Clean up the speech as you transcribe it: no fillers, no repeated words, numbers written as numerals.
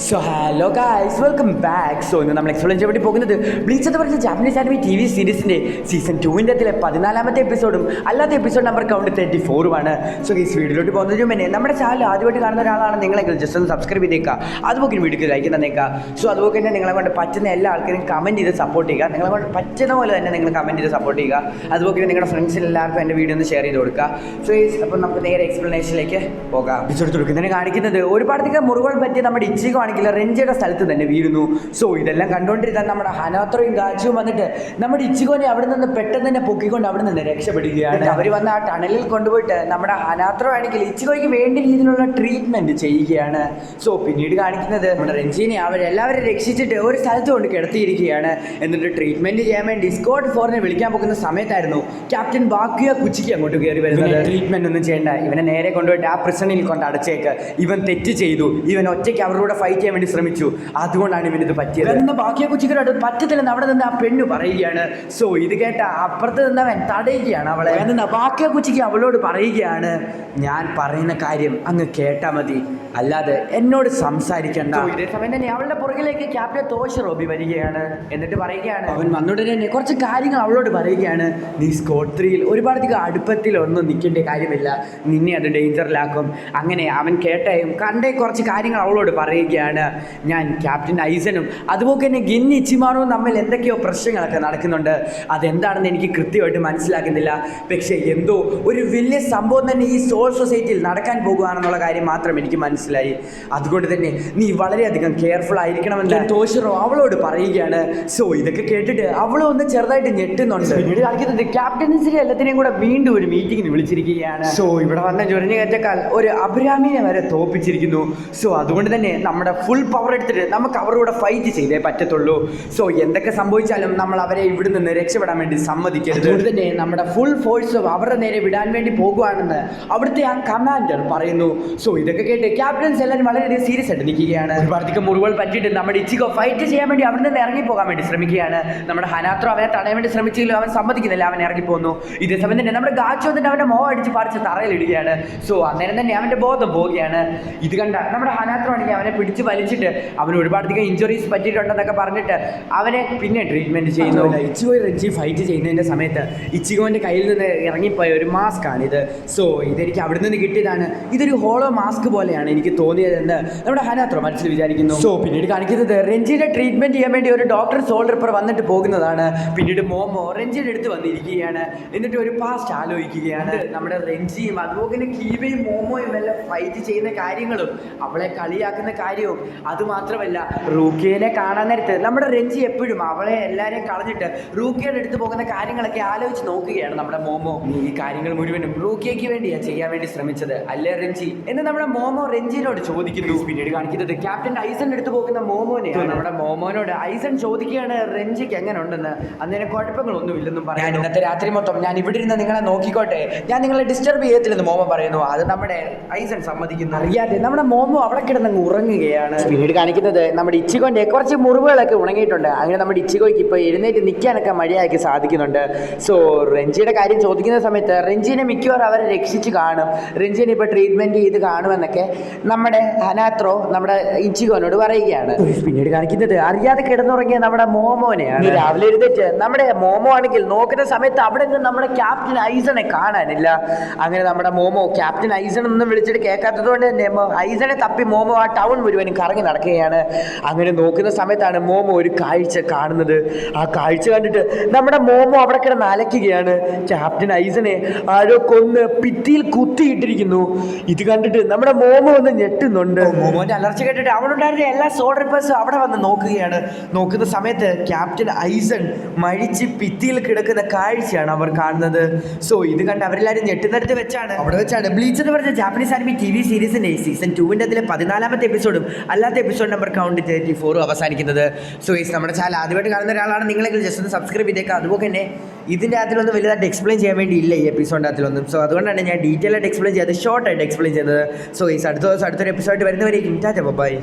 So hello guys, welcome back. So ഇന്ന് നമ്മൾ explain ചെയ്യാൻ വേണ്ടി പോകുന്നത് ബ്ലീച്ച് എന്ന് പറഞ്ഞ ജാപ്പനീസ് ആനിമി TV സീരീസിൻ്റെ സീസൺ 2-ൻ്റെ 14ാമത്തെ എപ്പിസോഡും അല്ലാത്ത എപ്പിസോഡ് നമ്പർ കൗണ്ട് 34 സോ ഈ വീഡിയോയിലോട്ട് പോകുന്നതിന് മുന്നേ നമ്മുടെ ചാനൽ ആദ്യമായിട്ട് കാണുന്ന ഒരാളാണ് നിങ്ങളെങ്കിൽ ജസ്റ്റ് ഒന്ന് സബ്സ്ക്രൈബ് ചെയ്തേക്കുക, അതുപോലെ വീഡിയോക്ക് ലൈക്ക് തന്നേക്കുക. സോ അതുപോലെ തന്നെ നിങ്ങളെ കൊണ്ട് പറ്റുന്ന എല്ലാ ആൾക്കാരും കമൻറ്റ് ചെയ്ത് സപ്പോർട്ട് ചെയ്യുക. നിങ്ങളെ കൊണ്ട് പറ്റുന്ന പോലെ തന്നെ നിങ്ങൾ കമൻറ്റ് ചെയ്ത് സപ്പോർട്ട് ചെയ്യുക. അതുപോലെ തന്നെ നിങ്ങളുടെ ഫ്രണ്ട്സിന് എല്ലാവർക്കും എൻ്റെ വീഡിയോ ഒന്ന് ഷെയർ ചെയ്ത് കൊടുക്കുക. സോ അപ്പോൾ നമുക്ക് നേരെ എക്സ്പ്ലനേഷനിലേക്ക് പോകാം. എപ്പിസോഡ് കൊടുക്കുന്നതിന് കാണിക്കുന്നത് ഒരുപാടധികം മുറിവുകൾ പറ്റി നമ്മുടെ ഇച്ചിഗോ ആണെങ്കിൽ റെഞ്ചിയുടെ സ്ഥലത്ത് തന്നെ വീഴുന്നു. സോ ഇതെല്ലാം കണ്ടുകൊണ്ടിരുന്ന നമ്മുടെ ഹനാത്രയും ഗാച്ചുവും വന്നിട്ട് നമ്മുടെ ഇച്ചിഗോനെ അവിടെ നിന്ന് പെട്ടെന്ന് തന്നെ പൊക്കിക്കൊണ്ട് അവിടെ നിന്ന് രക്ഷപ്പെടുകയാണ്. അവർ വന്ന് ആ ടണലിൽ കൊണ്ടുപോയിട്ട് നമ്മുടെ ഹനാത്രോ ആണെങ്കിൽ ഇച്ചിഗോയ്ക്ക് വേണ്ട രീതിയിലുള്ള ട്രീറ്റ്മെന്റ് ചെയ്യുകയാണ്. സോ പിന്നീട് കാണിക്കുന്നത് നമ്മുടെ റെഞ്ചിനെ അവരെല്ലാവരും രക്ഷിച്ചിട്ട് ഒരു സ്ഥലത്ത് കൊണ്ട് കിടത്തിയിരിക്കുകയാണ്. എന്നിട്ട് ട്രീറ്റ്മെന്റ് ചെയ്യാൻ വേണ്ടി സ്ക്വാഡ് 4-നെ വിളിക്കാൻ പോകുന്ന സമയത്തായിരുന്നു ക്യാപ്റ്റൻ ബാക്കിയ കുച്ചിക്ക് അങ്ങോട്ട് കയറി വരുന്നത്. ട്രീറ്റ്മെന്റ് ഒന്നും ചെയ്യേണ്ട, ഇവനെ നേരെ കൊണ്ടുപോയിട്ട് ആ പ്രിസണിൽ കൊണ്ട് അടച്ചേക്ക്. ഇവൻ തെറ്റ് ചെയ്തു, ഇവൻ ഒറ്റയ്ക്ക് അവരോട് ഫൈറ്റ് ചെയ്യാൻ വേണ്ടി ശ്രമിച്ചു, അതുകൊണ്ടാണ് ഇവനിത് പറ്റിയത് എന്ന് ബാക്കിയ കുച്ചിക്കരോട് പറ്റത്തില്ലെന്ന് അവിടെ നിന്ന് ആ പെണ്ണ് പറയുകയാണ്. സോ ഇത് കേട്ട അപ്പുറത്ത് നിന്നവൻ തടയുകയാണ് അവളെ. നിന്ന് ബാക്കിയ കുച്ചിക്ക് അവളോട് പറയുകയാണ്, ഞാൻ പറയുന്ന കാര്യം അങ്ങ് കേട്ടാ മതി, അല്ലാതെ എന്നോട് സംസാരിക്കണ്ട. ഇതേ സമയം തന്നെ അവളുടെ പുറകിലേക്ക് ക്യാപ്റ്റൻ തോഷിറോബി വരികയാണ്. എന്നിട്ട് പറയുകയാണ്, അവൻ വന്നുടനെ തന്നെ കുറച്ച് കാര്യങ്ങൾ അവളോട് പറയുകയാണ്. നീ സ്ക്വാഡ് 3-ൽ ഒരുപാടധികം അടുപ്പത്തിലൊന്നും നിൽക്കേണ്ട കാര്യമില്ല, നിന്നെ അത് ഡേഞ്ചറിലാക്കും. അങ്ങനെ അവൻ കേട്ടയും കണ്ടേ കുറച്ച് കാര്യങ്ങൾ അവളോട് പറയുകയാണ്. ഞാൻ ക്യാപ്റ്റൻ ഐസനും അതുപോലെ തന്നെ ഗിൻ ഇച്ചിമാറും തമ്മിൽ എന്തൊക്കെയോ പ്രശ്നങ്ങളൊക്കെ നടക്കുന്നുണ്ട്, അതെന്താണെന്ന് എനിക്ക് കൃത്യമായിട്ട് മനസ്സിലാക്കുന്നില്ല. പക്ഷേ എന്തോ ഒരു വലിയ സംഭവം തന്നെ ഈ സോൾ സൊസൈറ്റിയിൽ നടക്കാൻ പോകുകയാണെന്നുള്ള കാര്യം മാത്രം എനിക്ക് മനസ്സിലായി. അതുകൊണ്ട് തന്നെ നീ വളരെയധികം കെയർഫുൾ ആയിരിക്കണമെന്ന് തോഷിറോ അവളോട് പറയുകയാണ്. സോ ഇതൊക്കെ കേട്ടിട്ട് അവളും ഒന്ന് ചെറുതായിട്ട് ഞെട്ടുന്നുണ്ട്. പിന്നീട് കാണിക്കുന്നത് ക്യാപ്റ്റൻസിനെ എല്ലാത്തിനെയും കൂടെ വീണ്ടും ഒരു മീറ്റിങ്ങിന് വിളിച്ചിരിക്കുകയാണ്. സോ ഇവിടെ വന്ന ചൊരിഞ്ഞു കയറ്റക്കാൽ ഒരു അബ്രാമിനെ വരെ തോപ്പിച്ചിരിക്കുന്നു. സോ അതുകൊണ്ട് തന്നെ നമ്മുടെ ഫുൾ പവർ എടുത്തിട്ട് നമുക്ക് അവരോട് ഫൈറ്റ് ചെയ്തേ പറ്റത്തുള്ളൂ. സോ എന്തൊക്കെ സംഭവിച്ചാലും നമ്മൾ അവരെ ഇവിടെ നിന്ന് രക്ഷപ്പെടാൻ വേണ്ടി സമ്മതിക്കരുത്. അതുകൊണ്ട് തന്നെ നമ്മുടെ ഫുൾ ഫോഴ്സും അവരുടെ നേരെ വിടാൻ വേണ്ടി പോകുകയാണെന്ന് അവിടുത്തെ ആ കമാൻഡർ പറയുന്നു. സോ ഇതൊക്കെ കേട്ട് ക്യാപ്റ്റൻസ് എല്ലാവരും വളരെയധികം സീരിയസ് ആയിട്ട് നിൽക്കുകയാണ്. ഒരുപാടധികം മുറിവുകൾ പറ്റിയിട്ട് നമ്മുടെ ഇച്ചിഗോ ഫൈറ്റ് ചെയ്യാൻ വേണ്ടി അവിടെ നിന്ന് ഇറങ്ങിപ്പോകാൻ വേണ്ടി ശ്രമിക്കുകയാണ്. നമ്മുടെ ഹനാത്രോ അവനെ തടയാൻ വേണ്ടി ശ്രമിച്ചെങ്കിലും അവൻ സമ്മതിക്കുന്നില്ല, അവൻ ഇറങ്ങിപ്പോന്നു. ഇതേ സമയം തന്നെ നമ്മുടെ ഗാച്ചോ വന്നിട്ട് അവൻ്റെ മോഹം അടിച്ച് പറിച്ച് തറയിലിടുകയാണ്. സോ അന്നേരം തന്നെ അവൻ്റെ ബോധം പോവുകയാണ്. ഇത് കണ്ട നമ്മുടെ ഹനാത്രോ ആണെങ്കിൽ അവനെ പിടിച്ച് വലിച്ചിട്ട് അവന് ഒരുപാടധികം ഇഞ്ചുറീസ് പറ്റിയിട്ടുണ്ടെന്നൊക്കെ പറഞ്ഞിട്ട് അവനെ പിന്നെ ട്രീറ്റ്മെന്റ് ചെയ്യുന്നു. ഇച്ചിഗോ റെഞ്ചി ഫൈറ്റ് ചെയ്യുന്നതിൻ്റെ സമയത്ത് ഇച്ചിഗോൻ്റെ കയ്യിൽ നിന്ന് ഇറങ്ങിപ്പോയ ഒരു മാസ്ക് ആണിത്. സോ ഇതെനിക്ക് അവിടെ നിന്ന് കിട്ടിയതാണ്, ഇതൊരു ഹോളോ മാസ്ക് പോലെയാണ് എനിക്ക് തോന്നിയതെന്ന് നമ്മുടെ ഹനാത്രോ മനസ്സിൽ വിചാരിക്കുന്നു. സോ പിന്നീട് കാണിക്കുന്നത് റെഞ്ചിയുടെ ട്രീറ്റ്മെന്റ് ചെയ്യാൻ വേണ്ടി ഒരു ഡോക്ടർ സോൾ റിപ്പർ വന്നിട്ട് പോകുന്നതാണ്. പിന്നീട് മോമോ റെഞ്ചിയുടെ അടുത്ത് വന്നിരിക്കുകയാണ്. എന്നിട്ട് ഒരു പാസ്റ്റ് ആലോചിക്കുകയാണ്. നമ്മുടെ റെഞ്ചിയും അതുപോലെ തന്നെ കീബയും മോമോയും എല്ലാം ഫൈറ്റ് ചെയ്യുന്ന കാര്യങ്ങളും അവളെ കളിയാക്കുന്ന കാര്യവും, അതുമാത്രമല്ല റൂക്കിയെ കാണാൻ നേരത്ത് നമ്മുടെ റെഞ്ചി എപ്പോഴും അവളെ എല്ലാവരെയും കളഞ്ഞിട്ട് റൂക്കിയുടെ അടുത്ത് പോകുന്ന കാര്യങ്ങളൊക്കെ ആലോചിച്ച് നോക്കുകയാണ് നമ്മുടെ മോമോ. ഈ കാര്യങ്ങൾ മുഴുവനും റൂക്കിയയ്ക്ക് വേണ്ടിയാണ് ചെയ്യാൻ വേണ്ടി ശ്രമിച്ചത് അല്ലേ റെഞ്ചി എന്ന് നമ്മുടെ മോമോ റെഞ്ചിനോട് ചോദിക്കുന്നു. പിന്നീട് കാണിക്കുന്നത് ക്യാപ്റ്റൻ ഐസൺ എടുത്തു പോകുന്ന മോമോനെ. നമ്മുടെ മോമോനോട് ഐസൺ ചോദിക്കുകയാണ് റെഞ്ചിക്ക് എങ്ങനെ ഉണ്ടെന്ന്. അന്നേരം കുഴപ്പങ്ങളൊന്നും ഇല്ലെന്നും പറയാൻ, ഇന്നത്തെ രാത്രി മൊത്തം ഞാൻ ഇവിടെ ഇരുന്ന് നിങ്ങളെ നോക്കിക്കോട്ടെ, ഞാൻ നിങ്ങളെ ഡിസ്റ്റർബ് ചെയ്യത്തില്ലെന്ന് മോമോ പറയുന്നു. അത് നമ്മുടെ ഐസൺ സമ്മതിക്കുന്നു. അറിയാതെ നമ്മുടെ മോമോ അവിടെ കിടന്നങ്ങ് ഉറങ്ങുകയാണ്. പിന്നീട് കാണിക്കുന്നത് നമ്മുടെ ഇച്ചിഗോന്റെ കുറച്ച് മുറിവുകളൊക്കെ ഉണങ്ങിയിട്ടുണ്ട്. അങ്ങനെ നമ്മുടെ ഇച്ചിഗോയ്ക്ക് ഇപ്പോൾ എഴുന്നേറ്റ് നിൽക്കാനൊക്കെ മഴയാക്കി സാധിക്കുന്നുണ്ട്. സോ റെഞ്ചിയുടെ കാര്യം ചോദിക്കുന്ന സമയത്ത് റെഞ്ചിനെ മിക്കവാറും അവരെ രക്ഷിച്ച് കാണും, റെഞ്ചിനെ ഇപ്പോൾ ട്രീറ്റ്മെന്റ് ചെയ്ത് കാണുമെന്നൊക്കെ നമ്മുടെ ഹനാത്രോ നമ്മുടെ ഇച്ചിഗോനോട് പറയുകയാണ്. പിന്നീട് കാണിക്കുന്നത് അറിയാതെ കിടന്നുറങ്ങിയ നമ്മുടെ മോമോനെയാണ്. രാവിലെ എഴുന്നേറ്റ് നമ്മുടെ മോമോ ആണെങ്കിൽ നോക്കുന്ന സമയത്ത് അവിടെ നിന്ന് നമ്മുടെ ക്യാപ്റ്റൻ ഐസണെ കാണാനില്ല. അങ്ങനെ നമ്മുടെ മോമോ ക്യാപ്റ്റൻ ഐസൺ ഒന്നും വിളിച്ചിട്ട് കേൾക്കാത്തത് കൊണ്ട് തന്നെ ഐസണെ തപ്പി മോമോ ആ ടൗൺ മുഴുവനും കറങ്ങി നടക്കുകയാണ്. അങ്ങനെ നോക്കുന്ന സമയത്താണ് മോമോ ഒരു കാഴ്ച കാണുന്നത്. ആ കാഴ്ച കണ്ടിട്ട് നമ്മുടെ മോമോ അവിടെ കിടന്ന് അലക്കുകയാണ്. ക്യാപ്റ്റൻ ഐസണെ ആരോ കൊന്ന് ഭിത്തിയിൽ കുത്തിയിട്ടിരിക്കുന്നു. ഇത് കണ്ടിട്ട് നമ്മുടെ മോമോ ഒന്ന് ഞെട്ടുന്നുണ്ട്. മോമോന്റെ അലർച്ച കേട്ടിട്ട് അവളുണ്ടായിരുന്ന എല്ലാ സോൾ റിപ്പേഴ്സും അവിടെ വന്ന് നോക്കുകയാണ്. നോക്കുന്ന സമയത്ത് ക്യാപ്റ്റൻ ഐസൺ മഴിച്ച് ഭിത്തിയിൽ കിടക്കുന്ന കാഴ്ചയാണ് അവർ കാണുന്നത്. സോ ഇത് കണ്ട് അവരെല്ലാവരും ഞെട്ടുന്നിടത്ത് വെച്ചാണ് അവിടെ വെച്ചാണ് ബ്ലീച്ച് എന്ന് പറഞ്ഞ ജാപ്പനീസ് ആനിമി TV സീരീസിന്റെ സീസൺ 2-ന്റെ 14ാമത്തെ എപ്പിസോഡും അല്ലാത്ത എപ്പിസോഡ് നമ്പർ കൗണ്ട് 34 അവസാനിക്കുന്നത്. സോ നമ്മുടെ ചാനൽ ആദ്യമായിട്ട് കാണുന്ന ഒരാളാണ് നിങ്ങളെങ്കിൽ ജസ്റ്റ് ഒന്ന് സബ്സ്ക്രൈബ് ചെയ്തേക്കുക. അതുപോലെ തന്നെ ഇതിൻ്റെ അകത്തിലൊന്നും വലുതായിട്ട് എക്സ്പ്ലെയിൻ ചെയ്യാൻ വേണ്ടി ഇല്ല ഈ എപ്പിസോഡിൻ്റെ അകത്തിലൊന്നും. സോ അതുകൊണ്ടാണ് ഞാൻ ഡീറ്റെയിൽ ആയിട്ട് എക്സ്പ്ലെയിൻ ചെയ്തത്, ഷോർട്ടായിട്ട് എക്സ്പ്ലെയിൻ ചെയ്തത്. സോ അടുത്ത ദിവസം അടുത്തൊരു എപ്പിസോഡ് വരുന്നവരേക്കും ടാറ്റ ബൈ.